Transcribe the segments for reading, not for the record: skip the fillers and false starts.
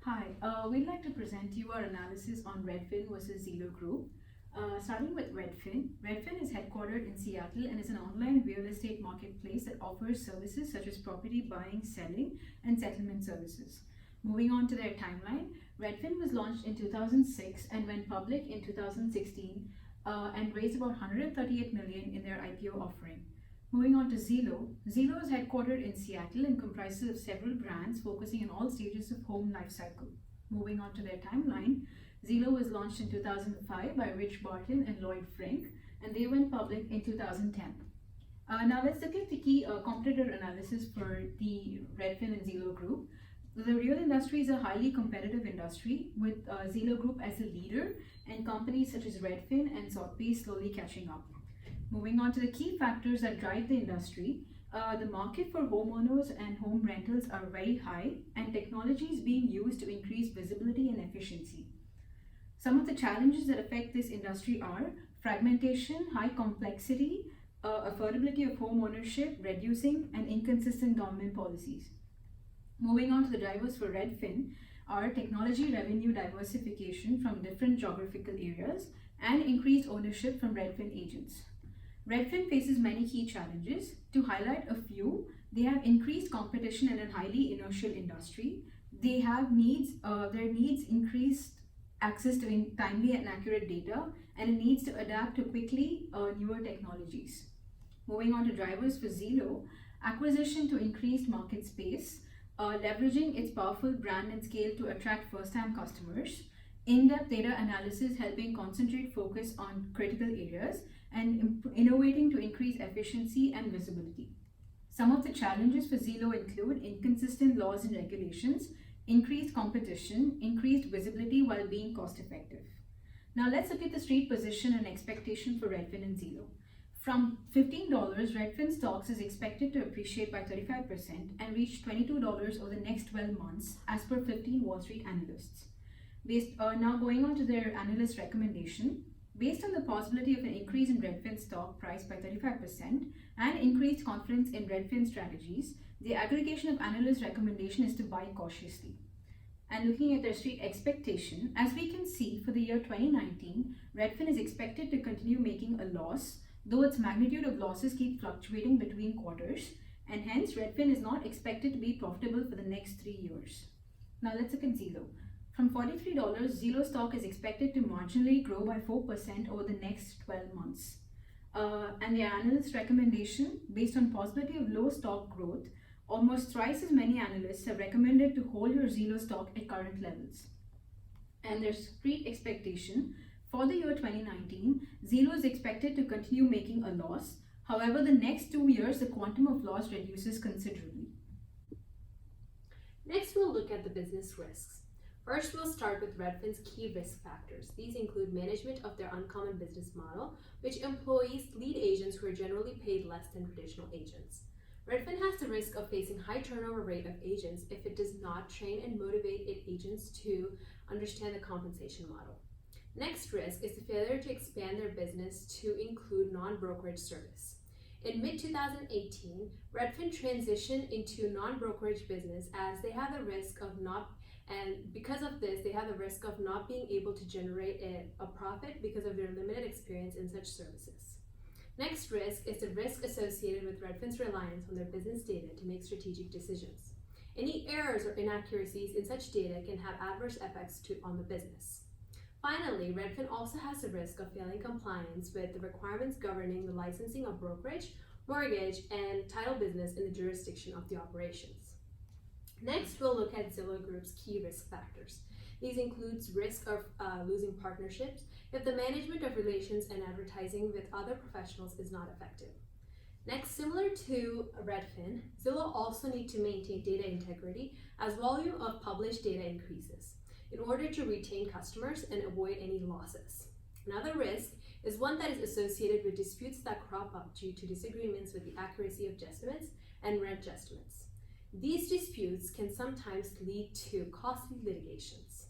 Hi, we'd like to present to you our analysis on Redfin versus ZillowGroup. Starting with Redfin, Redfin is headquartered in Seattle and is an online real estate marketplace that offers services such as property buying, selling, and settlement services. Moving on to their timeline, Redfin was launched in 2006 and went public in 2016 and raised about 138 million in their IPO offering. Moving on to Zillow. Zillow is headquartered in Seattle and comprises of several brands focusing on all stages of home life cycle. Moving on to their timeline, Zillow was launched in 2005 by Rich Barton and Lloyd Frank, and they went public in 2010. Now let's look at the key competitor analysis for the Redfin and Zillow Group. The real industry is a highly competitive industry with Zillow Group as a leader and companies such as Redfin and Sotheby's slowly catching up. Moving on to the key factors that drive the industry, the market for homeowners and home rentals are very high, and technology is being used to increase visibility and efficiency. Some of the challenges that affect this industry are fragmentation, high complexity, affordability of home ownership, reducing, and inconsistent government policies. Moving on to the drivers for Redfin are technology revenue diversification from different geographical areas and increased ownership from Redfin agents. Redfin faces many key challenges. To highlight a few, they have increased competition in a highly inertial industry. They have their needs increased access to timely and accurate data, and it needs to adapt to quickly newer technologies. Moving on to drivers for Zillow, acquisition to increased market space, leveraging its powerful brand and scale to attract first-time customers, in-depth data analysis helping concentrate focus on critical areas, and innovating to increase efficiency and visibility. Some of the challenges for Zillow include inconsistent laws and regulations, increased competition, increased visibility while being cost effective. Now let's look at the street position and expectation for Redfin and Zillow. From $15, Redfin stocks is expected to appreciate by 35% and reach $22 over the next 12 months as per 15 Wall Street analysts. Now going on to their analyst recommendation, based on the possibility of an increase in Redfin stock price by 35% and increased confidence in Redfin strategies, the aggregation of analyst recommendation is to buy cautiously. And looking at their street expectation, as we can see for the year 2019, Redfin is expected to continue making a loss, though its magnitude of losses keep fluctuating between quarters, and hence Redfin is not expected to be profitable for the next 3 years. Now let's look at Zillow. From $43, Zillow stock is expected to marginally grow by 4% over the next 12 months. And their analyst recommendation, based on possibility of low stock growth, almost thrice as many analysts have recommended to hold your Zillow stock at current levels. And their street expectation, for the year 2019, Zillow is expected to continue making a loss. However, the next 2 years, the quantum of loss reduces considerably. Next, we'll look at the business risks. First, we'll start with Redfin's key risk factors. These include management of their uncommon business model, which employs lead agents who are generally paid less than traditional agents. Redfin has the risk of facing high turnover rate of agents if it does not train and motivate its agents to understand the compensation model. Next risk is the failure to expand their business to include non-brokerage service. In mid-2018, Redfin transitioned into non-brokerage business as they have the risk of not being able to generate a profit because of their limited experience in such services. Next risk is the risk associated with Redfin's reliance on their business data to make strategic decisions. Any errors or inaccuracies in such data can have adverse effects on the business. Finally, Redfin also has the risk of failing compliance with the requirements governing the licensing of brokerage, mortgage, and title business in the jurisdiction of the operations. Next, we'll look at ZillowGroup's key risk factors. These include risk of losing partnerships if the management of relations and advertising with other professionals is not effective. Next, similar to Redfin, Zillow also needs to maintain data integrity as volume of published data increases in order to retain customers and avoid any losses. Another risk is one that is associated with disputes that crop up due to disagreements with the accuracy of estimates and rent estimates. These disputes can sometimes lead to costly litigations.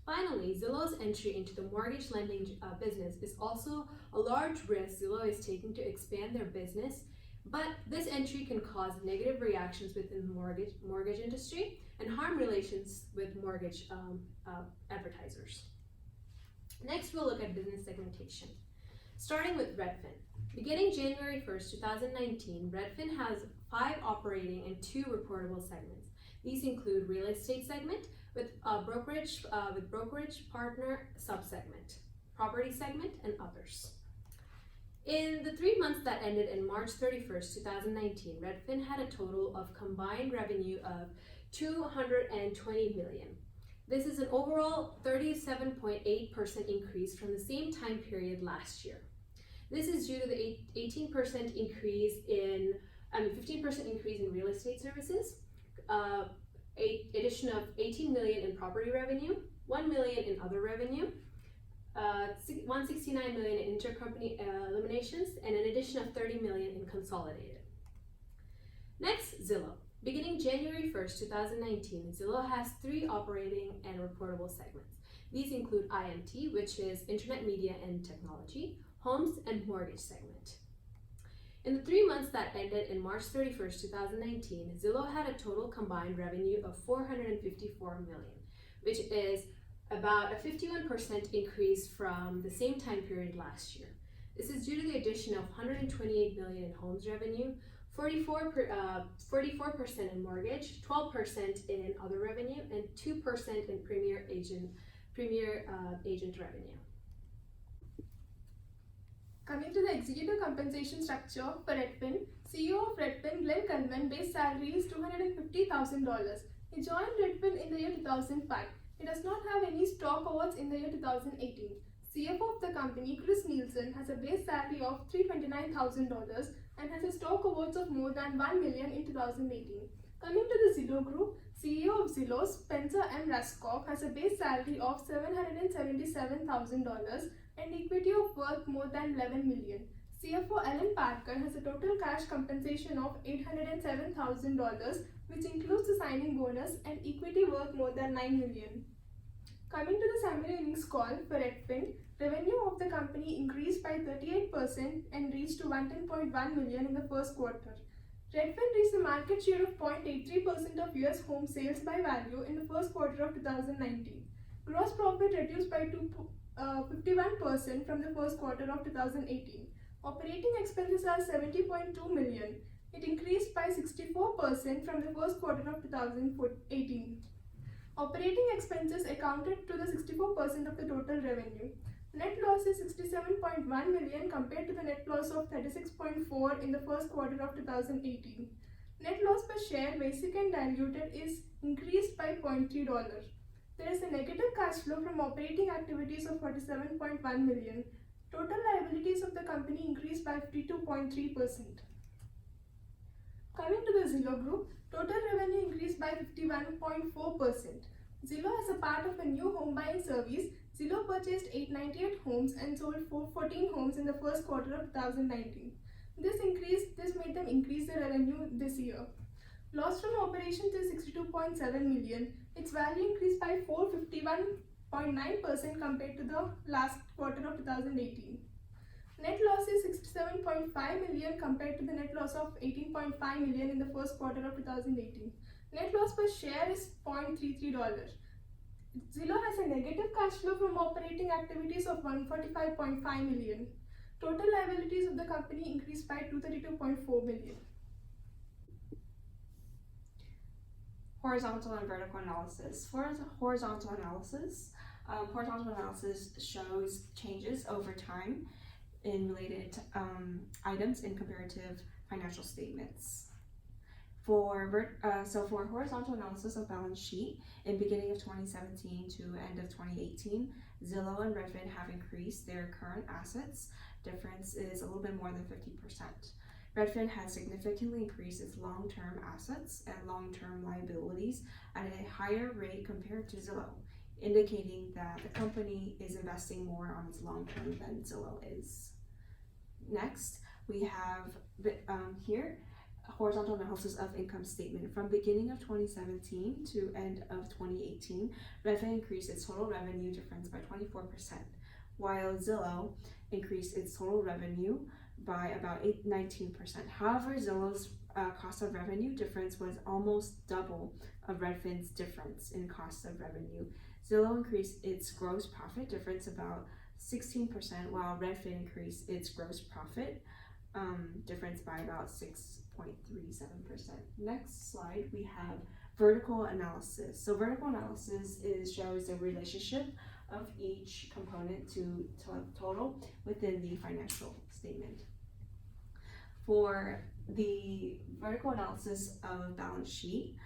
Finally, Zillow's entry into the mortgage lending business is also a large risk Zillow is taking to expand their business, but this entry can cause negative reactions within the mortgage industry and harm relations with mortgage advertisers. Next, we'll look at business segmentation. Starting with Redfin. Beginning January 1st, 2019, Redfin has 5 operating and 2 reportable segments. These include real estate segment with brokerage partner subsegment, property segment, and others. In the 3 months that ended in March 31st, 2019, Redfin had a total of combined revenue of $220 million. This is an overall 37.8% increase from the same time period last year. This is due to the 15% increase in real estate services, addition of $18 million in property revenue, $1 million in other revenue, $169 million in intercompany eliminations, and an addition of $30 million in consolidated. Next, Zillow. Beginning January 1st, 2019, Zillow has 3 operating and reportable segments. These include IMT, which is Internet Media and Technology, Homes, and Mortgage segment. In the 3 months that ended in March 31st, 2019, Zillow had a total combined revenue of $454 million, which is about a 51% increase from the same time period last year. This is due to the addition of $128 million in homes revenue, 44% in mortgage, 12% in other revenue, and 2% in premier agent revenue. Coming to the executive compensation structure for Redfin, CEO of Redfin, Glenn Culman, base salary is $250,000. He joined Redfin in the year 2005. He does not have any stock awards in the year 2018. CFO of the company, Chris Nielsen, has a base salary of $329,000 and has a stock awards of more than $1 million in 2018. Coming to the ZillowGroup, CEO of Zillow, Spencer M. Ruskov, has a base salary of $777,000 and equity of worth more than $11 million. CFO Alan Parker has a total cash compensation of $807,000, which includes the signing bonus and equity worth more than $9 million. Coming to the summary earnings call for Redfin, revenue of the company increased by 38% and reached to $110.1 million in the first quarter. Redfin reached a market share of 0.83% of US home sales by value in the first quarter of 2019. Gross profit reduced by 51% from the first quarter of 2018. Operating expenses are $70.2 million. It increased by 64% from the first quarter of 2018. Operating expenses accounted to the 64% of the total revenue. Net loss is $67.1 million compared to the net loss of $36.4 in the first quarter of 2018. Net loss per share, basic and diluted, is increased by $0.3. There is a negative cash flow from operating activities of $47.1 million. Total liabilities of the company increased by 52.3%. Coming to the Zillow Group, total revenue increased by 51.4%. Zillow, as a part of a new home buying service, Zillow purchased 898 homes and sold 414 homes in the first quarter of 2019. This made them increase their revenue this year. Loss from operations is $62.7 million. Its value increased by 451.9% compared to the last quarter of 2018. Net loss is $67.5 million compared to the net loss of $18.5 million in the first quarter of 2018. Net loss per share is $0.33. Zillow has a negative cash flow from operating activities of $145.5 million. Total liabilities of the company increased by $232.4 million. Horizontal and vertical analysis. For horizontal analysis shows changes over time in related items in comparative financial statements. For horizontal analysis of balance sheet, in beginning of 2017 to end of 2018, Zillow and Redfin have increased their current assets. Difference is a little bit more than 50%. Redfin has significantly increased its long-term assets and long-term liabilities at a higher rate compared to Zillow, indicating that the company is investing more on its long-term than Zillow is. Next, we have here horizontal analysis of income statement. From beginning of 2017 to end of 2018, Redfin increased its total revenue difference by 24%, while Zillow increased its total revenue by about 19%. However, Zillow's cost of revenue difference was almost double of Redfin's difference in cost of revenue. Zillow increased its gross profit difference about 16%, while Redfin increased its gross profit difference by about 6.37%. Next slide, we have vertical analysis. So vertical analysis shows the relationship of each component to total within the financial statement. For the vertical analysis of balance sheet,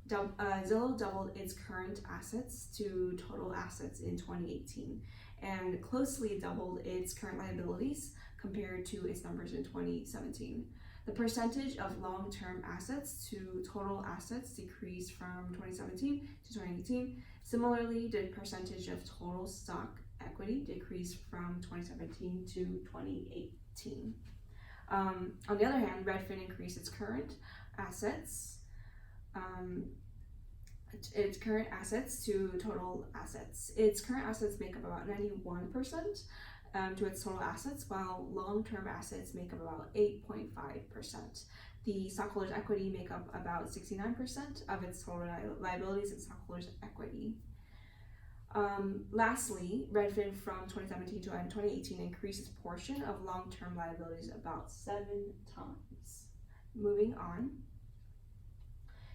Zillow doubled its current assets to total assets in 2018 and closely doubled its current liabilities compared to its numbers in 2017. The percentage of long-term assets to total assets decreased from 2017 to 2018. Similarly, the percentage of total stock equity decreased from 2017 to 2018. On the other hand, Redfin increased its current assets to total assets. Its current assets make up about 91% to its total assets, while long-term assets make up about 8.5%. The stockholders' equity make up about 69% of its total liabilities and stockholders' equity. Lastly, Redfin from 2017 to 2018 increased its portion of long-term liabilities about 7 times. Moving on.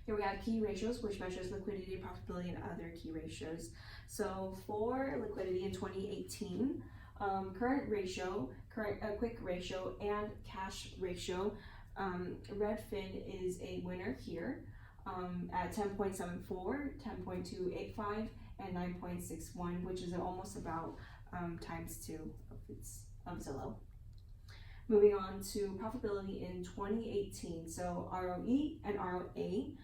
Here we have key ratios, which measures liquidity, profitability, and other key ratios. So for liquidity in 2018, quick ratio, and cash ratio, Redfin is a winner here at 10.74, 10.285, and 9.61, which is almost about times 2 of Zillow. Moving on to profitability in 2018, so ROE and ROA,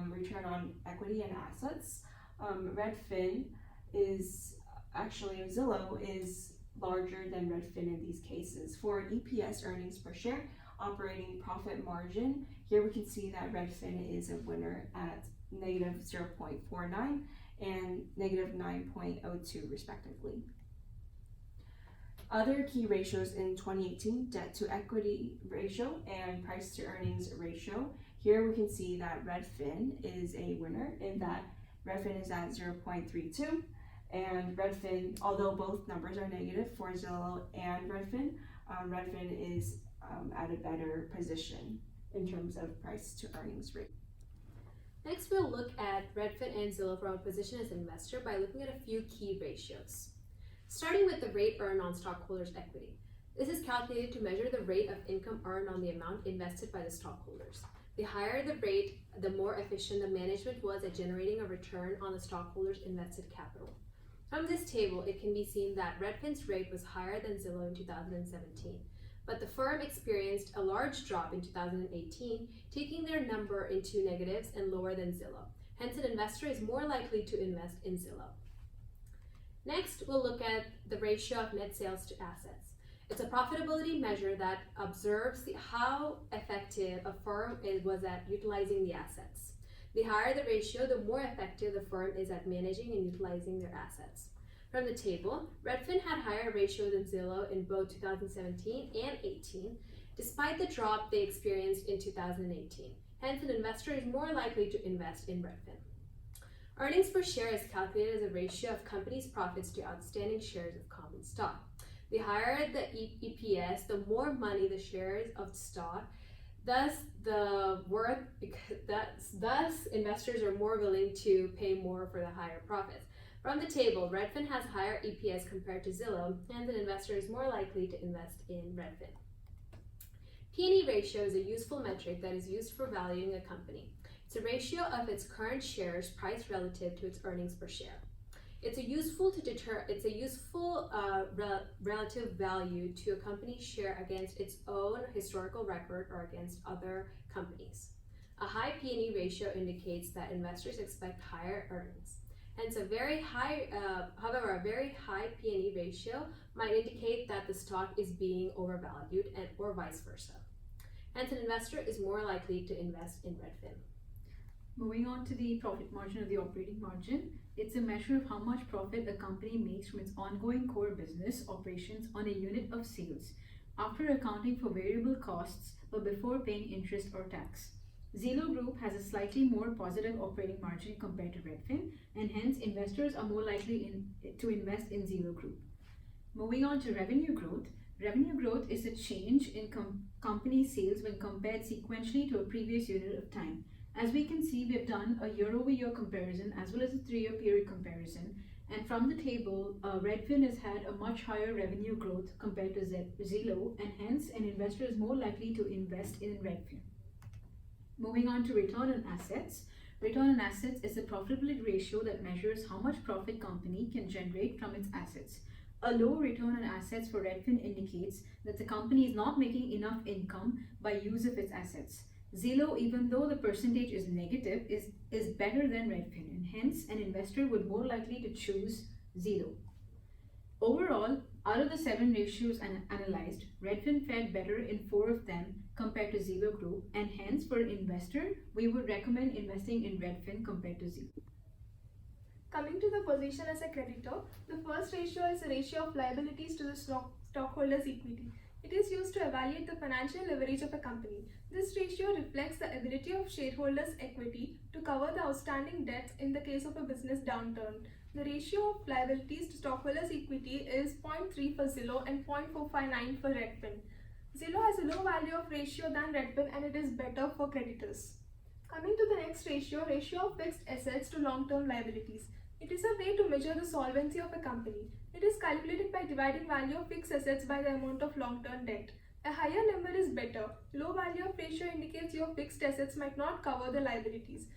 return on equity and assets. Redfin is actually, Zillow is larger than Redfin in these cases. For EPS, earnings per share, operating profit margin, here we can see that Redfin is a winner at negative 0.49 and negative 9.02 respectively. Other key ratios in 2018, debt to equity ratio and price to earnings ratio. Here we can see that Redfin is a winner in that Redfin is at 0.32, and Redfin, although both numbers are negative for Zillow and Redfin, Redfin is at a better position in terms of price to earnings rate. Next, we'll look at Redfin and Zillow from a position as an investor by looking at a few key ratios. Starting with the rate earned on stockholders' equity. This is calculated to measure the rate of income earned on the amount invested by the stockholders. The higher the rate, the more efficient the management was at generating a return on the stockholders' invested capital. From this table, it can be seen that Redfin's rate was higher than Zillow in 2017, but the firm experienced a large drop in 2018, taking their number into negatives and lower than Zillow. Hence, an investor is more likely to invest in Zillow. Next, we'll look at the ratio of net sales to assets. It's a profitability measure that observes how effective a firm was at utilizing the assets. The higher the ratio, the more effective the firm is at managing and utilizing their assets. From the table, Redfin had higher ratio than Zillow in both 2017 and 18, despite the drop they experienced in 2018. Hence, an investor is more likely to invest in Redfin. Earnings per share is calculated as a ratio of company's profits to outstanding shares of common stock. The higher the EPS, the more money the shares of stock, thus investors are more willing to pay more for the higher profits. From the table, Redfin has higher EPS compared to Zillow, and an investor is more likely to invest in Redfin. P/E ratio is a useful metric that is used for valuing a company. It's a ratio of its current shares price relative to its earnings per share. It's a useful relative value to a company's share against its own historical record or against other companies. A high P/E ratio indicates that investors expect higher earnings. Hence, a very high P/E ratio might indicate that the stock is being overvalued or vice versa. Hence, an investor is more likely to invest in Redfin. Moving on to the profit margin or the operating margin, it's a measure of how much profit a company makes from its ongoing core business operations on a unit of sales. after accounting for variable costs but before paying interest or tax. ZillowGroup has a slightly more positive operating margin compared to Redfin, and hence investors are more likely to invest in ZillowGroup. Moving on to revenue growth. Revenue growth is a change in company sales when compared sequentially to a previous unit of time. As we can see, we have done a year-over-year comparison as well as a 3-year period comparison. And from the table, Redfin has had a much higher revenue growth compared to Zillow, and hence an investor is more likely to invest in Redfin. Moving on to return on assets. Return on assets is the profitability ratio that measures how much profit company can generate from its assets. A low return on assets for Redfin indicates that the company is not making enough income by use of its assets. Zillow, even though the percentage is negative, is better than Redfin, and hence an investor would more likely to choose Zillow. Overall, out of the 7 ratios analyzed, Redfin fared better in 4 of them compared to ZillowGroup, and hence for an investor, we would recommend investing in Redfin compared to Zillow. Coming to the position as a creditor, the first ratio is a ratio of liabilities to the stockholders' equity. It is used to evaluate the financial leverage of a company. This ratio reflects the ability of shareholders' equity to cover the outstanding debts in the case of a business downturn. The ratio of liabilities to stockholders' equity is 0.3 for Zillow and 0.459 for Redfin. Zillow has a low value of ratio than Redfin, and it is better for creditors. Coming to the next ratio, ratio of fixed assets to long-term liabilities. It is a way to measure the solvency of a company. It is calculated by dividing value of fixed assets by the amount of long-term debt. A higher number is better. Low value of ratio indicates your fixed assets might not cover the liabilities.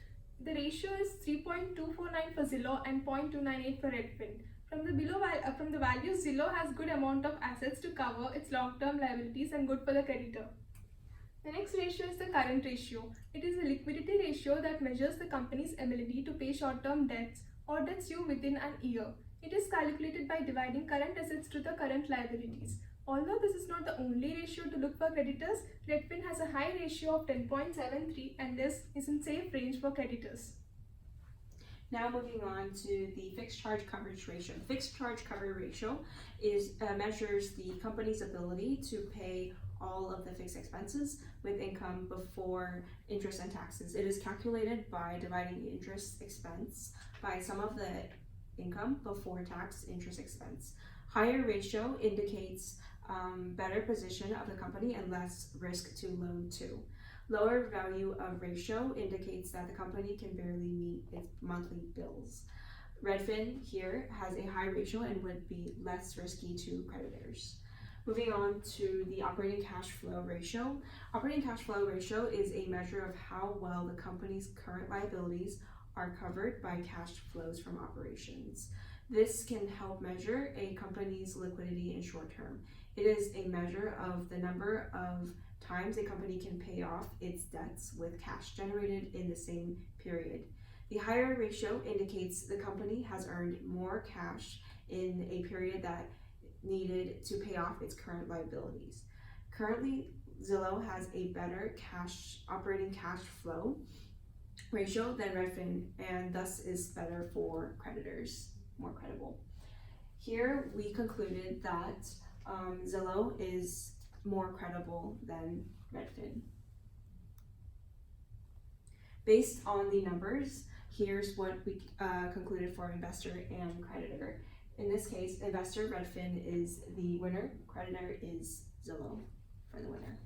The ratio is 3.249 for Zillow and 0.298 for Redfin. From the values, Zillow has good amount of assets to cover its long-term liabilities and good for the creditor. The next ratio is the current ratio. It is a liquidity ratio that measures the company's ability to pay short-term debts or debts due within an year. It is calculated by dividing current assets to the current liabilities. Although this is not the only ratio to look for creditors, Redfin has a high ratio of 10.73, and this is in safe range for creditors. Now moving on to the fixed charge coverage ratio. Fixed charge coverage ratio measures the company's ability to pay all of the fixed expenses with income before interest and taxes. It is calculated by dividing the interest expense by sum of the income before tax interest expense. Higher ratio indicates better position of the company and less risk to loan to. Lower value of ratio indicates that the company can barely meet its monthly bills. Redfin here has a high ratio and would be less risky to creditors. Moving on to the operating cash flow ratio. Operating cash flow ratio is a measure of how well the company's current liabilities are covered by cash flows from operations. This can help measure a company's liquidity in short term. It is a measure of the number of times a company can pay off its debts with cash generated in the same period. The higher ratio indicates the company has earned more cash in a period that needed to pay off its current liabilities. Currently, Zillow has a better operating cash flow ratio than Redfin, and thus is better for creditors, more credible. Here we concluded that Zillow is more credible than Redfin. Based on the numbers, here's what we concluded for investor and creditor. In this case, investor Redfin is the winner, creditor is Zillow for the winner.